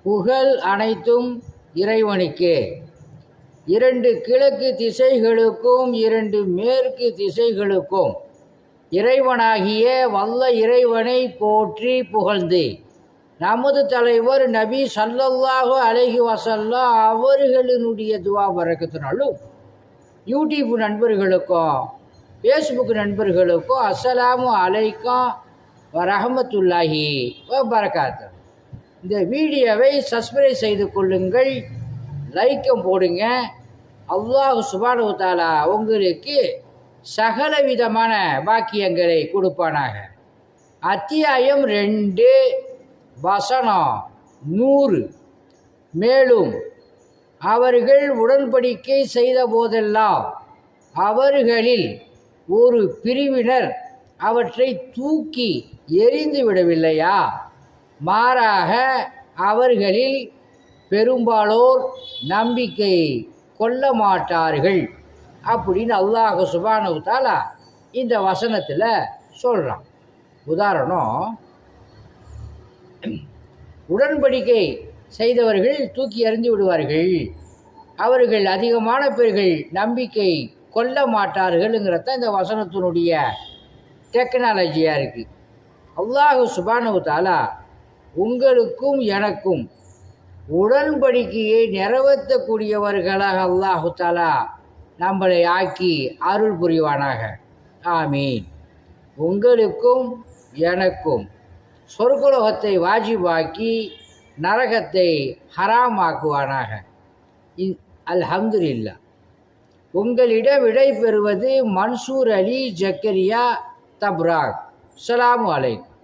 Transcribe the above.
புகழ் அனைத்தும் இறைவனுக்கே. 2 கிழக்கு திசைகளுக்கும் 2 மேற்கு திசைகளுக்கும் இறைவனாகிய வல்ல இறைவனை போற்றி புகழ்ந்து நமது தலைவர் நபி ஸல்லல்லாஹு அலைஹி வஸல்லம் அவர்களினுடைய துவா பரக்கத்தினாலும் யூடியூப் நண்பர்களுக்கும் ஃபேஸ்புக் நண்பர்களுக்கும் அஸ்ஸலாமு அலைக்கும் வரஹமத்துல்லாஹி வபரகாத்து. இந்த வீடியோவை சப்ஸ்கிரைப் செய்து கொள்ளுங்கள், லைக்கம் போடுங்க. அல்லாஹ் சுப்ஹானஹு வ தஆலா உங்களுக்கு சகல விதமான பாக்கியங்களை கொடுப்பானாக. அத்தியாயம் 2 வசனம் 100. மேலும் அவர்கள் உடன்படிக்கை செய்த போதெல்லாம் அவர்களில் ஒரு பிரிவினர் அவற்றை தூக்கி எறிந்து விடவில்லையா? மாறாக அவர்களில் பெரும்பாலோர் நம்பிக்கை கொள்ள மாட்டார்கள் அப்படின்னு அல்லாஹ் சுப்ஹானஹு வ தஆலா இந்த வசனத்தில் சொல்கிறான். உதாரணம், உடன்படிக்கை செய்தவர்கள் தூக்கி எறிந்து விடுவார்கள், அவர்கள் அதிகமான பேர்கள் நம்பிக்கை கொள்ள மாட்டார்கள்ங்கிறத இந்த வசனத்தினுடைய டெக்னாலஜியாக இருக்குது. அல்லாஹ் சுப்ஹானஹு வ தஆலா உங்களுக்கும் எனக்கும் உடன்படிக்கையை நிறைவேற்றக்கூடியவர்களாக அல்லாஹு தஆலா நம்மளை ஆக்கி அருள் புரிவானாக. ஆமீன். உங்களுக்கும் எனக்கும் சொர்க்கலோகத்தை வாஜிபாக்கி நரகத்தை ஹராமாக்குவானாக. அல்ஹம்துலில்லாஹ். உங்களிடம் விடை பெறுவது மன்சூர் அலி ஜக்கரியா தப்ராக். அஸ்ஸலாமு அலைக்கும்.